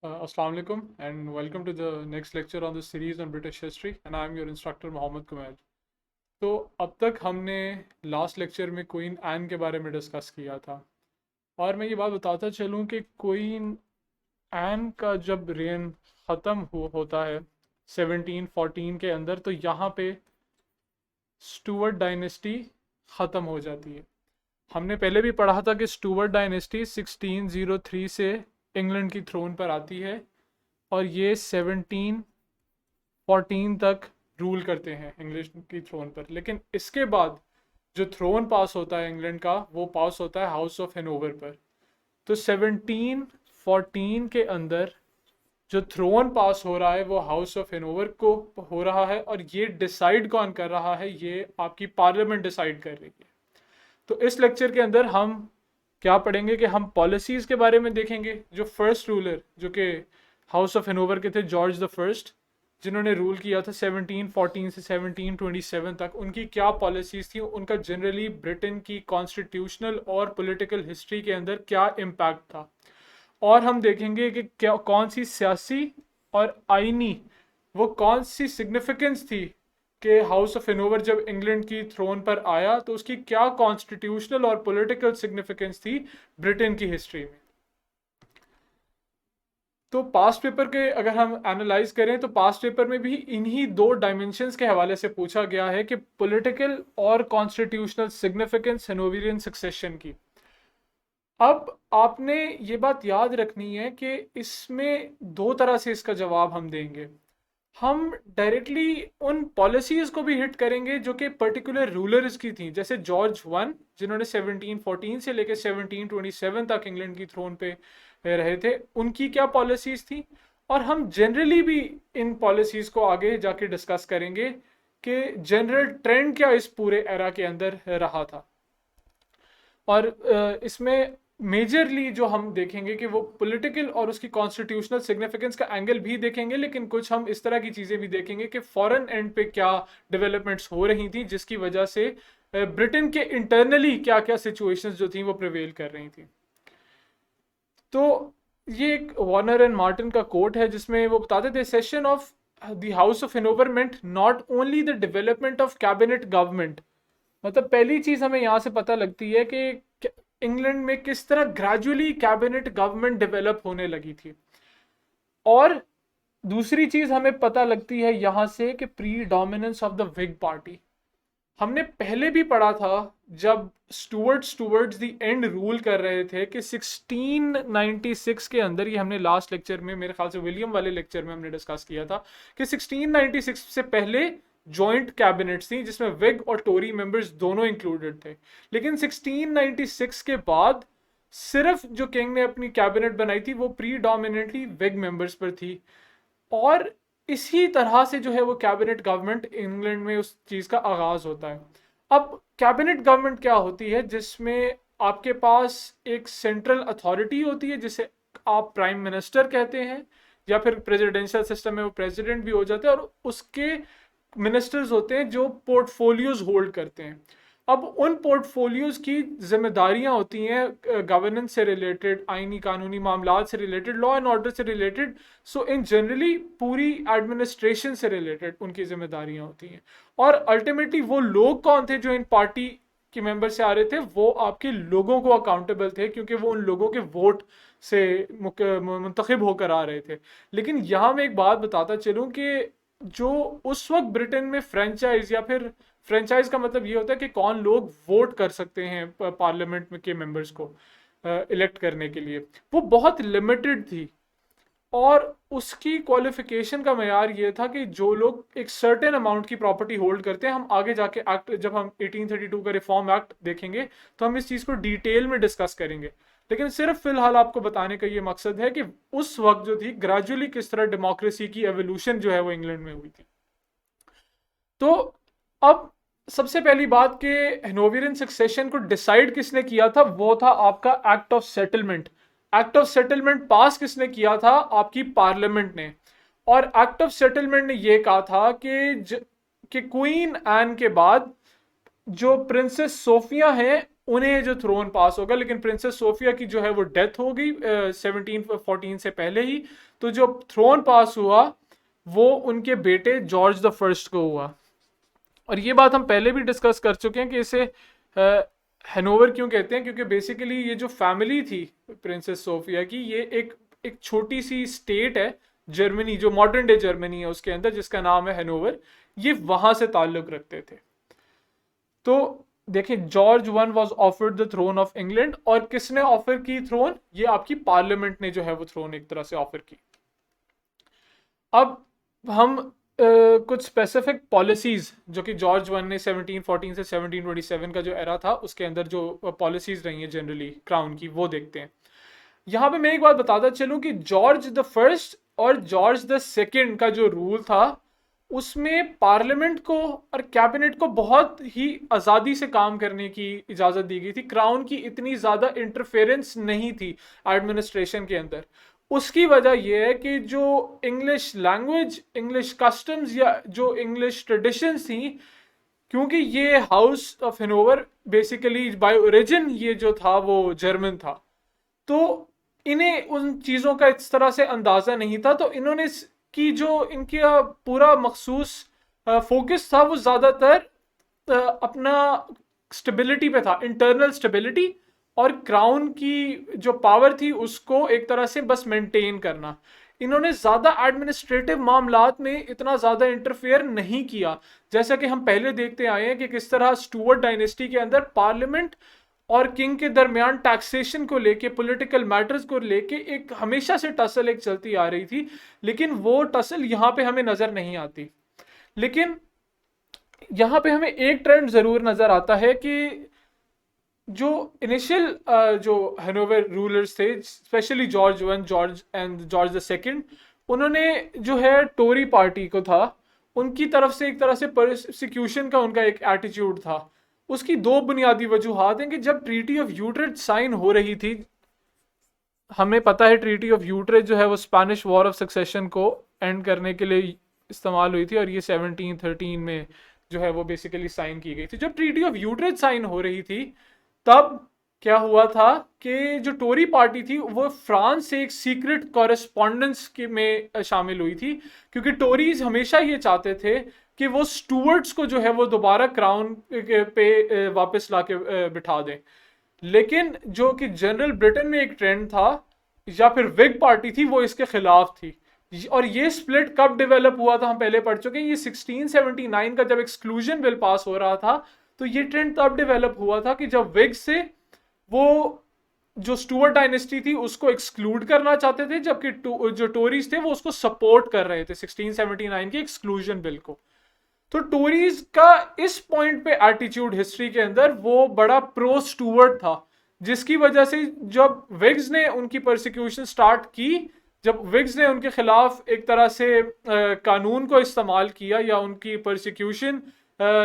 Assalamu alaikum and welcome to the next lecture on the series on British history and I am your instructor Mohammed Kumail. तो अब तक हमने last lecture में queen N के बारे में discuss किया था और मैं ये बात बताता चलूँ कि क्वीन एन का जब रेन ख़त्म होता है 1714 के अंदर, तो यहाँ पे स्टुअर्ट डायनेस्टी ख़त्म हो जाती है। हमने पहले भी पढ़ा था कि स्टुअर्ट डायनेस्टी 1603 से इंग्लैंड की थ्रोन पर आती है और ये 1714 तक रूल करते हैं इंग्लिश की थ्रोन पर। लेकिन इसके बाद जो थ्रोन पास होता है इंग्लैंड का, वो पास होता है हाउस ऑफ हैनोवर पर। तो 1714 के अंदर जो थ्रोन पास हो रहा है वो हाउस ऑफ हैनोवर को हो रहा है और ये डिसाइड कौन कर रहा है? ये आपकी पार्लियामेंट डिसाइड कर रही है। तो इस लेक्चर के अंदर हम क्या पढ़ेंगे कि हम पॉलिसीज़ के बारे में देखेंगे। जो फर्स्ट रूलर जो कि हाउस ऑफ हैनोवर के थे, जॉर्ज द फर्स्ट, जिन्होंने रूल किया था 1714 से 1727 तक, उनकी क्या पॉलिसीज़ थी, उनका जनरली ब्रिटेन की कॉन्स्टिट्यूशनल और पॉलिटिकल हिस्ट्री के अंदर क्या इम्पैक्ट था। और हम देखेंगे कि क्या कौन सी सियासी और आइनी वो कौन सी सिग्निफिकेंस थी कि हाउस ऑफ हैनोवर जब इंग्लैंड की थ्रोन पर आया तो उसकी क्या कॉन्स्टिट्यूशनल और पॉलिटिकल सिग्निफिकेंस थी ब्रिटेन की हिस्ट्री में। तो पास्ट पेपर के अगर हम एनालाइज करें तो पास्ट पेपर में भी इन्हीं दो डायमेंशंस के हवाले से पूछा गया है कि पॉलिटिकल और कॉन्स्टिट्यूशनल सिग्निफिकेंस हैनोविरियन सक्सेशन की। अब आपने ये बात याद रखनी है कि इसमें दो तरह से इसका जवाब हम देंगे। हम डायरेक्टली उन पॉलिसीज को भी हिट करेंगे जो कि पर्टिकुलर रूलर्स की थी, जैसे जॉर्ज वन, जिन्होंने 1714 से लेकर 1727 तक इंग्लैंड की थ्रोन पे रहे थे, उनकी क्या पॉलिसीज थी। और हम जनरली भी इन पॉलिसीज को आगे जाके डिस्कस करेंगे कि जनरल ट्रेंड क्या इस पूरे एरा के अंदर रहा था। और इसमें मेजरली जो हम देखेंगे कि वो पॉलिटिकल और उसकी कॉन्स्टिट्यूशनल सिग्निफिकेंस का एंगल भी देखेंगे, लेकिन कुछ हम इस तरह की चीज़ें भी देखेंगे कि फॉरेन एंड पे क्या डेवलपमेंट्स हो रही थी जिसकी वजह से ब्रिटेन के इंटरनली क्या क्या सिचुएशंस जो थी वो प्रिवेल कर रही थी। तो ये एक वार्नर एंड मार्टिन का कोट है जिसमें वो बताते थे, session of the house of Hanover meant not only the development of cabinet government. मतलब पहली चीज हमें यहाँ से पता लगती है कि इंग्लैंड में किस तरह ग्रेजुअली कैबिनेट गवर्नमेंट डेवलप होने लगी थी। और दूसरी चीज हमें पता लगती है यहाँ से कि predominance of the Whig party. हमने पहले भी पढ़ा था जब स्टुअर्ट्स द एंड रूल कर रहे थे कि 1696 के अंदर, ये हमने लास्ट लेक्चर में, मेरे ख्याल से विलियम वाले लेक्चर में हमने डिस्कस किया था कि 1696 से पहले जॉइंट कैबिनेट्स थी जिसमें विग और टोरी मेंबर्स दोनों इंक्लूडेड थे। लेकिन 1696 के बाद सिर्फ जो किंग ने अपनी कैबिनेट बनाई थी वो प्रीडोमिनेटली विग मेंबर्स पर थी। और इसी तरह से जो है वो कैबिनेट गवर्नमेंट इंग्लैंड में उस चीज़ का आगाज होता है। अब कैबिनेट गवर्नमेंट क्या होती है? जिसमें आपके पास एक सेंट्रल अथॉरिटी होती है जिसे आप प्राइम मिनिस्टर कहते हैं, या फिर प्रेसिडेंशियल सिस्टम में वो प्रेसिडेंट भी हो जाते हैं, और उसके मिनिस्टर्स होते हैं जो पोर्टफोलियोज होल्ड करते हैं। अब उन पोर्टफोलियोज की जिम्मेदारियां होती हैं गवर्नेंस से रिलेटेड, आइनी कानूनी मामलात से रिलेटेड, लॉ एंड ऑर्डर से रिलेटेड। सो इन जनरली पूरी एडमिनिस्ट्रेशन से रिलेटेड उनकी जिम्मेदारियां होती हैं। और अल्टीमेटली वो लोग कौन थे जो इन पार्टी के मेंबर से आ रहे थे? वो आपके लोगों को अकाउंटेबल थे, क्योंकि वो उन लोगों के वोट से मुंतखब होकर आ रहे थे। लेकिन यहाँ मैं एक बात बताता चलूँ कि जो उस वक्त ब्रिटेन में फ्रेंचाइज, या फिर फ्रेंचाइज का मतलब ये होता है कि कौन लोग वोट कर सकते हैं पार्लियामेंट में के मेंबर्स को इलेक्ट करने के लिए, वो बहुत लिमिटेड थी। और उसकी क्वालिफिकेशन का मयार ये था कि जो लोग एक सर्टेन अमाउंट की प्रॉपर्टी होल्ड करते हैं, हम आगे जाके एक्ट, जब हम 1832 का रिफॉर्म एक्ट देखेंगे तो हम इस चीज़ को डिटेल में डिस्कस करेंगे। लेकिन सिर्फ फिलहाल आपको बताने का ये मकसद है कि उस वक्त जो थी ग्रेजुअली किस तरह डेमोक्रेसी की एवोल्यूशन जो है वो इंग्लैंड में हुई थी। तो अब सबसे पहली बात कि हैनोविरियन सक्सेशन को डिसाइड किसने किया था, वो था आपका act of settlement. Act of settlement pass किसने किया था? आपकी पार्लियामेंट ने। और एक्ट ऑफ सेटलमेंट ने यह कहा था कि क्वीन एन के बाद जो प्रिंसेस सोफिया हैं उन्हें जो थ्रोन पास होगा। लेकिन प्रिंसेस सोफिया की जो है वो डेथ हो गई 1714 से पहले ही। तो जो थ्रोन पास हुआ वो उनके बेटे जॉर्ज द फर्स्ट को हुआ। और ये बात हम पहले भी डिस्कस कर चुके हैं कि इसे हैनोवर क्यों कहते हैं, क्योंकि बेसिकली ये जो फैमिली थी प्रिंसेस सोफिया की, ये एक छोटी सी स्टेट है जर्मनी, जो मॉडर्न डे जर्मनी है उसके अंदर, जिसका नाम है हैनोवर। ये वहां से ताल्लुक रखते थे। तो देखें, George one was offered the throne of England. और किसने ऑफर की थ्रोन? ये आपकी पार्लियामेंट ने जो है वो थ्रोन एक तरह से ऑफर की। अब हम कुछ स्पेसिफिक पॉलिसीज जो कि जॉर्ज वन ने 1714 से 1727 का जो एरा था उसके अंदर जो पॉलिसीज रही हैं जनरली क्राउन की, वो देखते हैं। यहाँ पे मैं एक बात बताता चलूं कि जॉर्ज द फर्स्ट और जॉर्ज द सेकंड का जो रूल था उसमें पार्लियामेंट को और कैबिनेट को बहुत ही आज़ादी से काम करने की इजाज़त दी गई थी। क्राउन की इतनी ज़्यादा इंटरफेरेंस नहीं थी एडमिनिस्ट्रेशन के अंदर। उसकी वजह यह है कि जो इंग्लिश लैंग्वेज, इंग्लिश कस्टम्स या जो इंग्लिश ट्रेडिशंस थी, क्योंकि ये house of Hanover basically bye origin ये जो था वो जर्मन था, तो इन्हें उन चीज़ों का इस तरह से अंदाज़ा नहीं था। तो इन्होंने की जो इनका पूरा मखसूस फोकस था वो ज़्यादातर अपना स्टेबिलिटी पे था, इंटरनल स्टेबिलिटी, और क्राउन की जो पावर थी उसको एक तरह से बस मेंटेन करना। इन्होंने ज़्यादा एडमिनिस्ट्रेटिव मामलात में इतना ज़्यादा इंटरफेयर नहीं किया। जैसा कि हम पहले देखते आए हैं कि किस तरह स्टुअर्ट डायनेस्टी के अंदर पार्लियामेंट और किंग के दरमियान टैक्सेशन को लेके, पॉलिटिकल मैटर्स को लेके एक हमेशा से टसल एक चलती आ रही थी। लेकिन वो टसल यहाँ पे हमें नज़र नहीं आती। लेकिन यहाँ पे हमें एक ट्रेंड ज़रूर नज़र आता है कि जो इनिशियल जो हैनोवर रूलर्स थे, specially George one, George and George the second, उन्होंने जो है टोरी पार्टी को था उनकी तरफ से एक तरह से परसिक्यूशन का उनका एक एटीट्यूड था। उसकी दो बुनियादी वजूहात हैं कि जब ट्रीटी ऑफ यूट्रेज साइन हो रही थी, हमें पता है ट्रीटी ऑफ यूट्रेज जो है वो स्पेनिश वॉर ऑफ सक्सेशन को एंड करने के लिए इस्तेमाल हुई थी, और ये 1713 में जो है वो बेसिकली साइन की गई थी। जब ट्रीटी ऑफ यूट्रेज साइन हो रही थी तब क्या हुआ था कि जो टोरी पार्टी थी वो फ्रांस से एक सीक्रेट कॉरेस्पॉन्डेंस के में शामिल हुई थी, क्योंकि टोरीज हमेशा ये चाहते थे कि वो स्टुअर्ट्स को जो है वो दोबारा क्राउन पे वापस लाके बिठा दें। लेकिन जो कि जनरल ब्रिटेन में एक ट्रेंड था या फिर विग पार्टी थी, वो इसके खिलाफ थी। और ये स्प्लिट कब डेवलप हुआ था हम पहले पढ़ चुके हैं। ये 1679 का जब एक्सक्लूजन बिल पास हो रहा था, तो ये ट्रेंड तब डेवलप हुआ था कि जब विग से वो जो स्टुअर्ट डायनेस्टी थी उसको एक्सक्लूड करना चाहते थे, जबकि जो टोरीज थे वो उसको सपोर्ट कर रहे थे 1679 के एक्सक्लूजन बिल को। तो टोरीज का इस पॉइंट पे एटीट्यूड हिस्ट्री के अंदर वो बड़ा प्रो स्टुअर्ट था, जिसकी वजह से जब विग्स ने उनकी परसिक्यूशन स्टार्ट की, जब विग्स ने उनके खिलाफ एक तरह से कानून को इस्तेमाल किया या उनकी परसिक्यूशन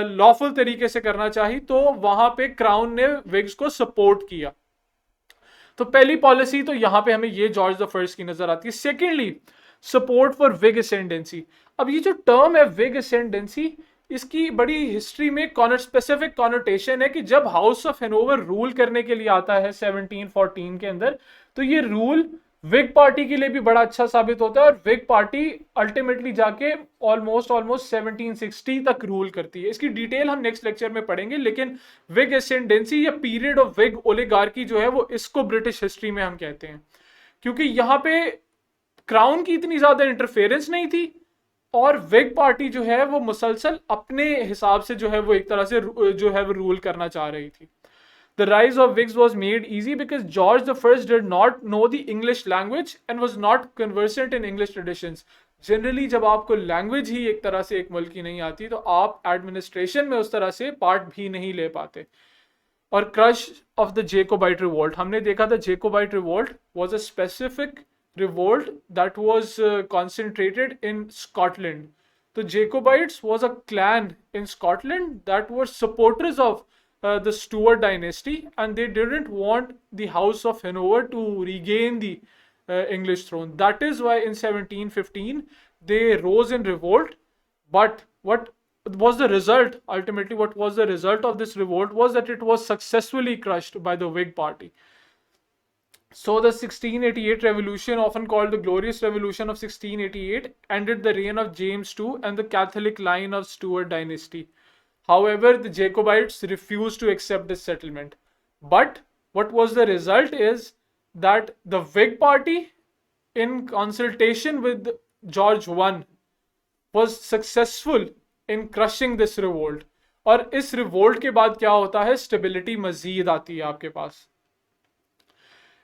लॉफुल तरीके से करना चाहिए, तो वहां पे क्राउन ने विग्स को सपोर्ट किया। तो पहली पॉलिसी तो यहाँ पे हमें ये जॉर्ज द फर्स्ट की नजर आती है। Secondly, support for Whig ascendancy. अब ये जो टर्म है विग असेंडेंसी, इसकी बड़ी हिस्ट्री में स्पेसिफिक कॉनोटेशन है कि जब हाउस ऑफ हैनोवर रूल करने के लिए आता है 1714 के अंदर, तो ये रूल विग पार्टी के लिए भी बड़ा अच्छा साबित होता है, और विग पार्टी अल्टीमेटली जाके ऑलमोस्ट 1760 तक रूल करती है। इसकी डिटेल हम नेक्स्ट लेक्चर में पढ़ेंगे। लेकिन विग एसेंडेंसी या पीरियड ऑफ विग ओलिगार्की जो है वो इसको ब्रिटिश हिस्ट्री में हम कहते हैं, क्योंकि यहाँ पे क्राउन की इतनी ज्यादा इंटरफेरेंस नहीं थी, और विग पार्टी जो है वो मुसलसल अपने हिसाब से जो है वो एक तरह से जो है वो रूल करना चाह रही थी। The rise of Whigs was made easy because George I did not know the English language and was not conversant in English traditions. Generally जब आपको लैंग्वेज ही एक तरह से एक मुल्क की नहीं आती, तो आप एडमिनिस्ट्रेशन में उस तरह से पार्ट भी नहीं ले पाते। और crush of the Jacobite revolt, हमने देखा था Jacobite revolt was a specific revolt that was concentrated in Scotland. तो Jacobites was a clan in Scotland that were supporters of the Stuart dynasty, and they didn't want the House of Hanover to regain the English throne. That is why in 1715 they rose in revolt. But what was the result, ultimately what was the result of this revolt was that it was successfully crushed by the Whig party. So the 1688 revolution, often called the Glorious Revolution of 1688, ended the reign of James II and the Catholic line of Stuart dynasty. However, the Jacobites refused to accept this settlement. But what was the result is that the Whig party, in consultation with George I, was successful in crushing this revolt. और इस revolt के बाद क्या होता है, stability मजीद आती है आपके पास.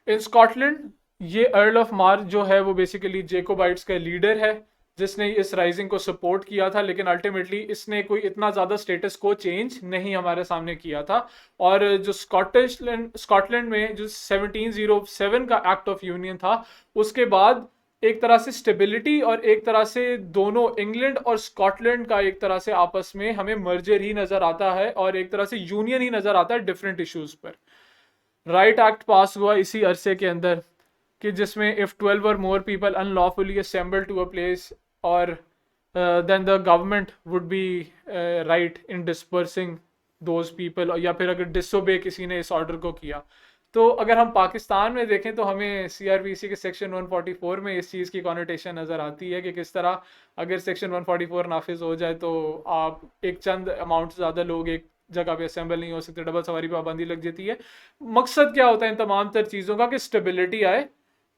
इन स्कॉटलैंड ये अर्ल ऑफ मार जो है वो बेसिकली जेकोबाइट्स का लीडर है जिसने इस राइजिंग को सपोर्ट किया था, लेकिन अल्टीमेटली इसने कोई इतना ज़्यादा स्टेटस को चेंज नहीं हमारे सामने किया था. और जो स्कॉटलैंड में जो 1707 का एक्ट ऑफ यूनियन था, उसके बाद एक तरह से स्टेबिलिटी और एक तरह से दोनों इंग्लैंड और स्कॉटलैंड का एक तरह से आपस में हमें मर्जर ही नज़र आता है और एक तरह से यूनियन ही नज़र आता है डिफरेंट इश्यूज़ पर. राइट एक्ट पास हुआ इसी अरसे के अंदर कि जिसमें इफ़ 12 और more people unlawfully assemble to a place और then the government would be right in dispersing those people, या फिर अगर डिसोबे किसी ने इस ऑर्डर को किया. तो अगर हम पाकिस्तान में देखें तो हमें सीआरपीसी के सेक्शन 144 में इस चीज़ की कॉनोटेशन नज़र आती है कि किस तरह अगर सेक्शन 144 नाफिज हो जाए तो आप एक चंद अमाउंट ज़्यादा लोग एक जगह पे असेंबल नहीं हो सकते, डबल सवारी पाबंदी लग जाती है. मकसद क्या होता है इन तमाम तर चीज़ों का कि स्टेबिलिटी आए,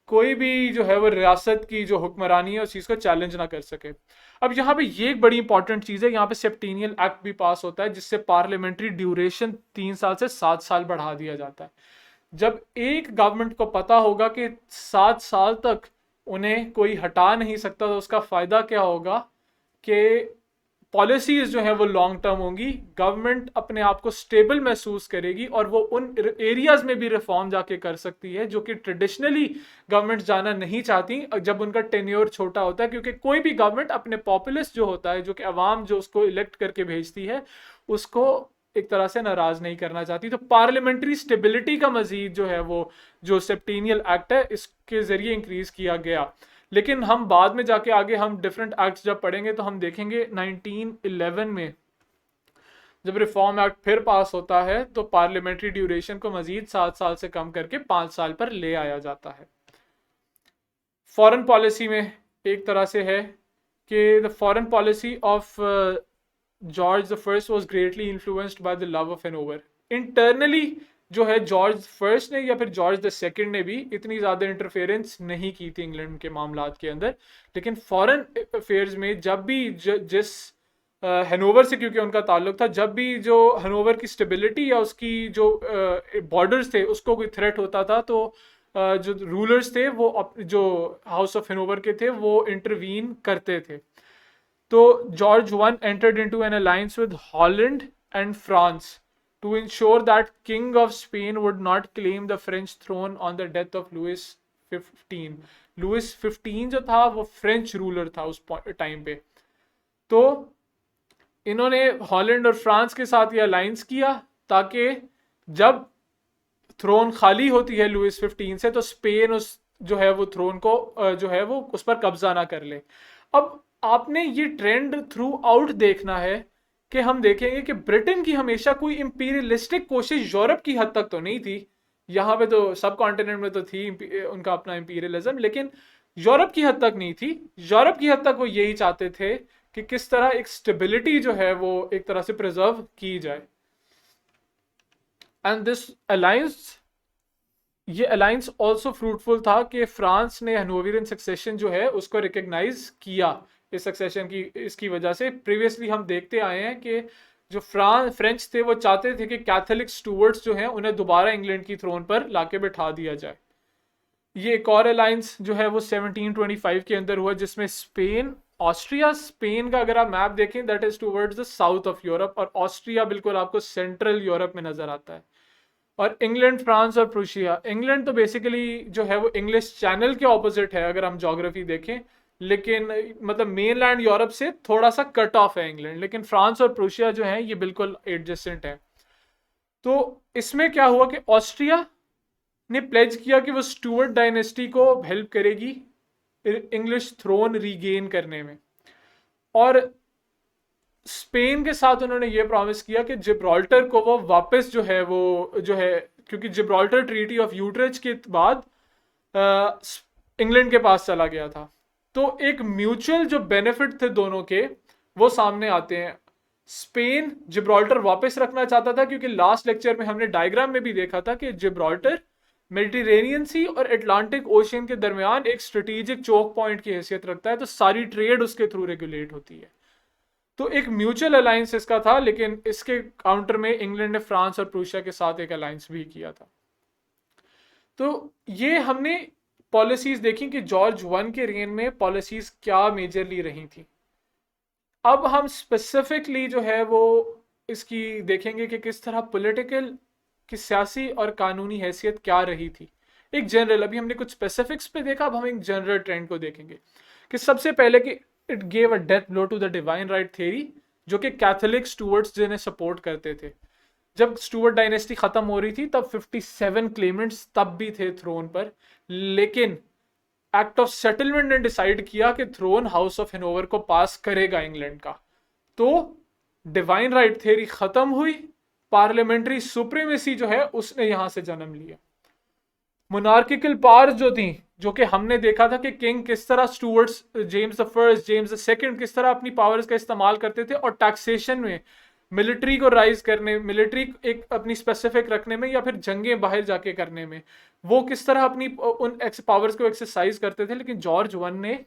कोई भी जो है वो रियासत की जो हुक्मरानी है उस चीज़ को चैलेंज ना कर सके. अब यहाँ पे ये एक बड़ी इंपॉर्टेंट चीज़ है, यहाँ पे सेप्टेनियल एक्ट भी पास होता है जिससे पार्लियामेंट्री ड्यूरेशन 3 साल से 7 साल बढ़ा दिया जाता है. जब एक गवर्नमेंट को पता होगा कि 7 साल तक उन्हें कोई हटा नहीं सकता तो उसका फ़ायदा क्या होगा कि पॉलिसीज़ जो हैं वो लॉन्ग टर्म होंगी, गवर्नमेंट अपने आप को स्टेबल महसूस करेगी और वो उन एरियाज़ में भी रिफॉर्म जाके कर सकती है जो कि ट्रेडिशनली गवर्नमेंट जाना नहीं चाहती जब उनका टेन्योर छोटा होता है. क्योंकि कोई भी गवर्नमेंट अपने पॉपुलस जो होता है, जो कि अवाम जो उसको इलेक्ट करके भेजती है, उसको एक तरह से नाराज नहीं करना चाहती. तो पार्लियामेंट्री स्टेबिलिटी का मजीद जो है वो जो सेप्टेनियल एक्ट है इसके ज़रिए इंक्रीज़ किया गया. लेकिन हम बाद में जाके आगे हम डिफरेंट एक्ट्स जब पढ़ेंगे तो हम देखेंगे 1911 में जब रिफॉर्म एक्ट फिर पास होता है तो पार्लियामेंट्री ड्यूरेशन को मजीद 7 साल से कम करके 5 साल पर ले आया जाता है. फॉरेन पॉलिसी में एक तरह से है कि the foreign policy of George the First was greatly influenced by the love of Hanover. Internally जो है जॉर्ज फर्स्ट ने या फिर जॉर्ज द सेकंड ने भी इतनी ज़्यादा इंटरफेरेंस नहीं की थी इंग्लैंड के मामलात के अंदर, लेकिन फॉरेन अफेयर्स में जब भी जिस हनोवर से क्योंकि उनका ताल्लुक था, जब भी जो हनोवर की स्टेबिलिटी या उसकी जो बॉर्डर्स थे उसको कोई थ्रेट होता था तो जो रूलर्स थे वो जो हाउस ऑफ हनोवर के थे वो इंटरवीन करते थे. तो George one entered into an alliance with Holland and France to ensure that King of Spain would not claim the French throne on the death of Louis XV. Louis XV जो था वो French ruler था उस time पे. तो इन्होंने Holland और France के साथ ये अलायंस किया ताकि जब थ्रोन खाली होती है लुइस 15 से तो स्पेन उस जो है वो थ्रोन को जो है वो उस पर कब्जा ना कर ले. अब आपने ये ट्रेंड थ्रू आउट देखना है कि हम देखेंगे कि ब्रिटेन की हमेशा कोई इंपीरियलिस्टिक कोशिश यूरोप की हद तक तो नहीं थी, यहाँ पे तो सब कॉन्टिनेंट में तो थी उनका अपना इंपीरियलिज्म, लेकिन यूरोप की हद तक नहीं थी. यूरोप की हद तक वो यही चाहते थे कि किस तरह एक स्टेबिलिटी जो है वो एक तरह से प्रिजर्व की जाए. एंड दिस अलायंस, ये अलायंस ऑल्सो फ्रूटफुल था कि फ्रांस ने हनोवियन सक्सेशन जो है उसको रिकग्नाइज किया. इस सक्सेशन की इसकी वजह से प्रीवियसली हम देखते आए हैं कि जो फ्रेंच थे वो चाहते थे कि कैथोलिक स्टूवर्ड्स जो हैं उन्हें दोबारा इंग्लैंड की थ्रोन पर लाके बैठा दिया जाए. ये एक और अलायंस जो है वो 1725 के अंदर हुआ जिसमें स्पेन, ऑस्ट्रिया, स्पेन का अगर आप मैप देखें that is towards the south of Europe और ऑस्ट्रिया बिल्कुल आपको सेंट्रल यूरोप में नजर आता है. और इंग्लैंड, फ्रांस और प्रूशिया. इंग्लैंड तो बेसिकली जो है वो इंग्लिश चैनल के ऑपोजिट है अगर हम ज्योग्राफी देखें, लेकिन मतलब मेनलैंड यूरोप से थोड़ा सा कट ऑफ है इंग्लैंड, लेकिन फ्रांस और प्रूशिया जो है ये बिल्कुल एडजेसेंट है. तो इसमें क्या हुआ कि ऑस्ट्रिया ने प्लेज किया कि वो स्टुअर्ट डायनेस्टी को हेल्प करेगी इंग्लिश थ्रोन रीगेन करने में. और स्पेन के साथ उन्होंने ये प्रॉमिस किया कि जिब्राल्टर को वो वापस जो है वो जो है, क्योंकि जिब्राल्टर ट्रीटी ऑफ यूट्रेच के बाद इंग्लैंड के पास चला गया था, तो एक म्यूचुअल जो बेनिफिट थे दोनों के वो सामने आते हैं। स्पेन जिब्राल्टर वापस रखना चाहता था, क्योंकि लास्ट लेक्चर में हमने डायग्राम में भी देखा था कि जिब्राल्टर मेडिटेरेनियन सी और अटलांटिक ओशियन के दरमियान एक स्ट्रेटेजिक चौक पॉइंट की हैसियत रखता है, तो सारी ट्रेड उसके थ्रू रेगुलेट होती है। तो एक म्यूचुअल अलायंस इसका था, लेकिन इसके काउंटर में इंग्लैंड ने फ्रांस और प्रूशिया के साथ एक अलायंस भी किया था। तो ये हमने पॉलिसीज देखी कि जॉर्ज वन के रेन में पॉलिसीज क्या मेजरली रही थी। अब हम स्पेसिफिकली जो है वो इसकी देखेंगे कि किस तरह पॉलिटिकल की सियासी और कानूनी हैसियत क्या रही थी। एक जनरल, अभी हमने कुछ स्पेसिफिक्स पे देखा, अब हम एक जनरल ट्रेंड को देखेंगे कि सबसे पहले कि it gave a death blow to the divine right theory, जो कि कैथोलिक स्टूअर्ट्स जिन्हें सपोर्ट करते थे। जब स्टूअर्ट डायनेस्टी खत्म हो रही थी तब 57 क्लेमेंट्स तब भी थे थ्रोन पर, लेकिन एक्ट ऑफ सेटलमेंट ने डिसाइड किया कि थ्रोन हाउस ऑफ हेनोवर को पास करेगा इंग्लैंड का। तो डिवाइन राइट थ्योरी खत्म हुई, पार्लियामेंट्री सुप्रीमेसी जो है उसने यहां से जन्म लिया। मोनार्किकल पावर्स जो थी, जो कि हमने देखा था कि किंग किस तरह Stuarts, James the First, James the Second किस तरह अपनी पावर्स का इस्तेमाल करते थे, और टैक्सेशन में मिलिट्री को राइज करने, मिलिट्री एक अपनी स्पेसिफिक रखने में, या फिर जंगें बाहर जाके करने में, वो किस तरह अपनी उन पावर्स को एक्सरसाइज करते थे। लेकिन जॉर्ज वन ने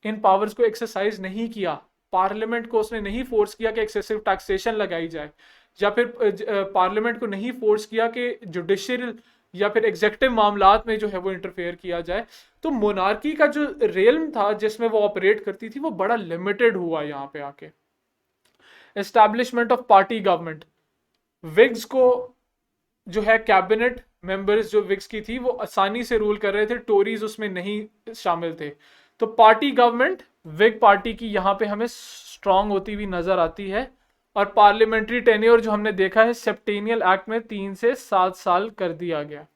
इन पावर्स को एक्सरसाइज नहीं किया। पार्लियामेंट को उसने नहीं फोर्स किया कि एक्सेसिव टैक्सेशन लगाई जाए, या फिर पार्लियामेंट को नहीं फोर्स किया कि जुडिशियल या फिर एग्जेक्टिव मामलात में जो है वो इंटरफेयर किया जाए। तो मोनार्की का जो रेलम था जिसमें वो ऑपरेट करती थी वो बड़ा लिमिटेड हुआ यहाँ पे आके। Establishment of party government, wigs को जो है कैबिनेट मेंबर्स जो विग्स की थी वो आसानी से रूल कर रहे थे, टोरीज उसमें नहीं शामिल थे। तो पार्टी गवर्नमेंट विग पार्टी की यहाँ पे हमें स्ट्रांग होती हुई नजर आती है। और पार्लियामेंट्री टेन्योर जो हमने देखा है सेप्टेनियल एक्ट में 3 से 7 साल कर दिया गया।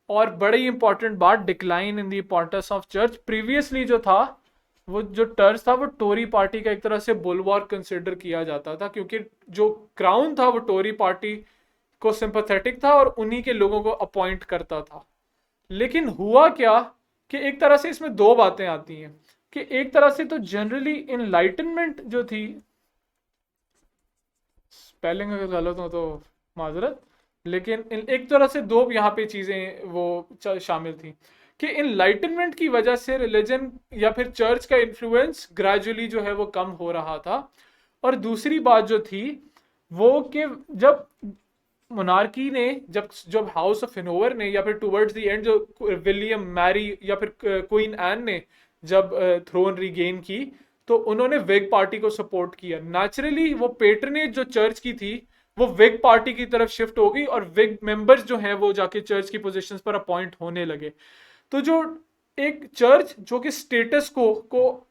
और बड़ी इंपॉर्टेंट बात, decline in the importance of church. Previously जो था वो जो चर्च था वो टोरी पार्टी का एक तरह से बुलवार कंसिडर किया जाता था, क्योंकि जो क्राउन था वो टोरी पार्टी को सिंपैथेटिक था और उन्हीं के लोगों को अपॉइंट करता था। लेकिन हुआ क्या कि एक तरह से इसमें दो बातें आती हैं कि एक तरह से तो जनरली इनलाइटनमेंट जो थी, स्पेलिंग अगर गलत हो तो माजरत, लेकिन एक तरह से दो यहाँ पे चीजें वो शामिल थी कि इनलाइटनमेंट की वजह से रिलीजन या फिर चर्च का इन्फ्लुएंस ग्रेजुअली जो है वो कम हो रहा था। और दूसरी बात जो थी वो कि जब मोनार्की ने, जब हाउस ऑफ हेनोवर ने, या फिर टुवर्ड्स द एंड जो विलियम मैरी या फिर क्वीन एन ने जब थ्रोन रिगेन की, तो उन्होंने वेग पार्टी को सपोर्ट किया। नेचुरली वो पेट्रनेज जो चर्च की थी वो वेग पार्टी की तरफ शिफ्ट हो गई, और वेग मेंबर्स जो हैं वो जाके चर्च की पोजीशंस पर अपॉइंट होने लगे। तो जो एक चर्च जो कि स्टेटस को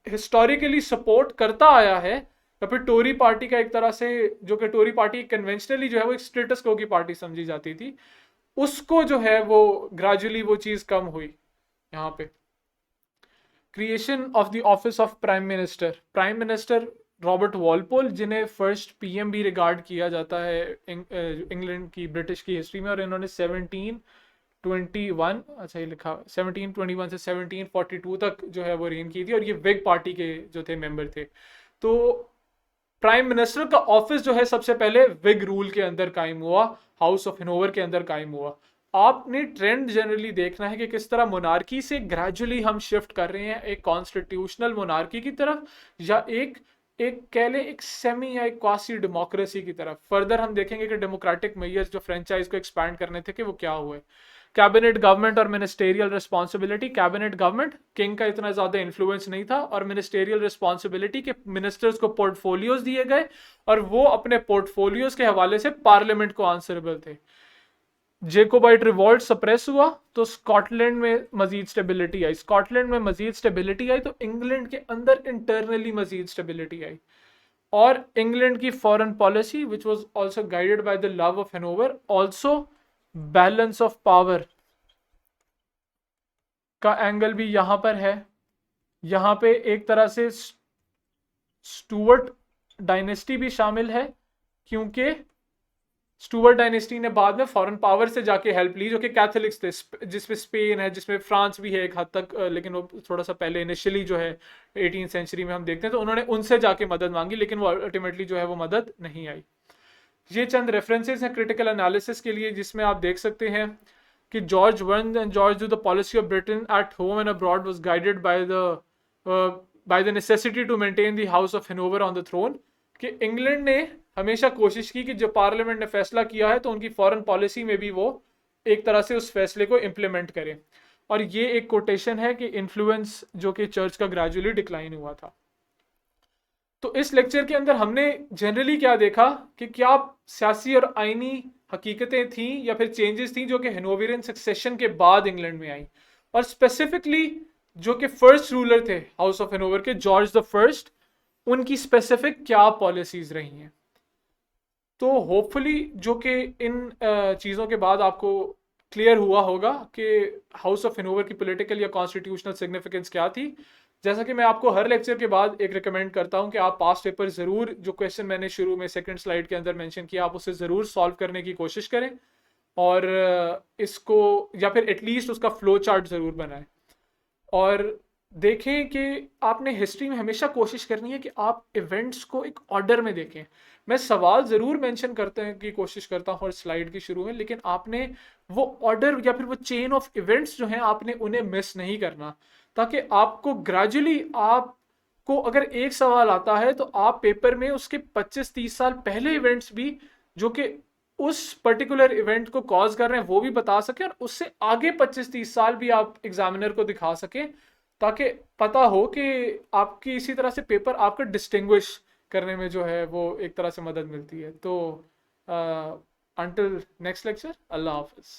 हिस्टोरिकली सपोर्ट करता आया है, या फिर टोरी पार्टी का एक तरह से, जो कि टोरी पार्टी कन्वेंशनली जो है वो एक स्टेटस को की पार्टी समझी जाती थी, उसको जो है वो ग्रेजुअली वो चीज कम हुई। यहाँ पे creation of the office of prime minister Robert Walpole, जिन्हें फर्स्ट पीएम भी रिगार्ड किया जाता है इंग्लैंड की, ब्रिटिश की हिस्ट्री में, और इन्होंने 1721, अच्छा ये लिखा 1721 से 1742 तक जो है वो रेन की थी, और ये वेग पार्टी के जो थे मेंबर थे। तो प्राइम मिनिस्टर का ऑफिस जो है सबसे पहले विग रूल के अंदर कायम हुआ, हाउस ऑफ हेनोवर के अंदर कायम हुआ। आपने ट्रेंड जनरली देखना है कि किस तरह मोनार्की से ग्रेजुअली हम शिफ्ट कर रहे हैं एक कॉन्स्टिट्यूशनल मोनार्की की तरफ, या एक कह ले एक सेमी या एक क्वासी डेमोक्रेसी की तरफ। फर्दर हम देखेंगे कि डेमोक्रेटिक मेयर्स जो फ्रेंचाइज को एक्सपैंड करने थे कि वो क्या हुए। कैबिनेट गवर्नमेंट और ministerial responsibility, cabinet government king का इतना ज्यादा इन्फ्लुएंस नहीं था, और मिनिस्टेरियल रिस्पॉन्सिबिलिटी के मिनिस्टर्स को पोर्टफोलियोज दिए गए, और वो अपने पोर्टफोलियोज के हवाले से पार्लियामेंट को आंसरेबल थे। जेकोबाइट रिवॉल्ट सप्रेस हुआ तो स्कॉटलैंड में मजीद स्टेबिलिटी आई, स्कॉटलैंड में मजीद स्टेबिलिटी आई तो इंग्लैंड के अंदर इंटरनली मजीद स्टेबिलिटी आई। और इंग्लैंड की foreign policy which was also guided by the love of Hanover, also balance of power का एंगल भी यहां पर है। यहां पे एक तरह से स्टुअर्ट डायनेस्टी भी शामिल है, क्योंकि स्टुअर्ट डायनेस्टी ने बाद में फॉरेन पावर से जाके हेल्प ली, जो कि कैथोलिक्स थे, जिसमें स्पेन है, जिसमें फ्रांस भी है एक हद तक, लेकिन वो थोड़ा सा पहले इनिशियली जो है 18th सेंचुरी में हम देखते हैं, तो उन्होंने उनसे जाके मदद मांगी, लेकिन वो अल्टीमेटली जो है वो मदद नहीं आई। ये चंद रेफरेंसेस हैं क्रिटिकल एनालिसिस के लिए, जिसमें आप देख सकते हैं कि George one and George the policy of Britain at home and abroad was guided by the necessity to maintain the house of Hanover on the throne, कि इंग्लैंड ने हमेशा कोशिश की कि जब पार्लियामेंट ने फैसला किया है तो उनकी फॉरेन पॉलिसी में भी वो एक तरह से उस फैसले को इम्प्लीमेंट करें। और ये एक कोटेशन है कि इन्फ्लुएंस जो कि चर्च का ग्रेजुअली डिक्लाइन हुआ था। तो इस लेक्चर के अंदर हमने जनरली क्या देखा कि क्या सियासी और आईनी हकीकतें थी या फिर चेंजेस थी जो कि हैनोवरियन सक्सेशन के बाद इंग्लैंड में आई, और स्पेसिफिकली जो कि फर्स्ट रूलर थे हाउस ऑफ हैनोवर के, जॉर्ज द फर्स्ट, उनकी स्पेसिफिक क्या पॉलिसीज रही हैं। तो होपफुली जो कि इन चीज़ों के बाद आपको क्लियर हुआ होगा कि हाउस ऑफ हैनोवर की पॉलिटिकल या कॉन्स्टिट्यूशनल सिग्निफिकेंस क्या थी। जैसा कि मैं आपको हर लेक्चर के बाद एक रिकमेंड करता हूं कि आप पास्ट पेपर ज़रूर, जो क्वेश्चन मैंने शुरू में सेकंड स्लाइड के अंदर मेंशन किया, आप उसे ज़रूर सॉल्व करने की कोशिश करें, और इसको या फिर एटलीस्ट उसका फ्लो चार्ट ज़रूर बनाएं। और देखें कि आपने हिस्ट्री में हमेशा कोशिश करनी है कि आप इवेंट्स को एक ऑर्डर में देखें। मैं सवाल ज़रूर मेंशन करते हैं कि कोशिश करता हूँ हर स्लाइड के शुरू में, लेकिन आपने वो ऑर्डर या फिर वो चेन ऑफ इवेंट्स जो हैं आपने उन्हें मिस नहीं करना, ताकि आपको ग्रेजुअली, आपको अगर एक सवाल आता है तो आप पेपर में उसके 25-30 साल पहले इवेंट्स भी जो कि उस पर्टिकुलर इवेंट को कॉज कर रहे हैं वो भी बता सके, और उससे आगे 25-30 साल भी आप एग्जामिनर को दिखा सके, ताकि पता हो कि आपकी इसी तरह से पेपर आपका डिस्टिंग्विश करने में जो है वो एक तरह से मदद मिलती है। तो अंटिल नेक्स्ट लेक्चर, अल्लाह हाफिज़।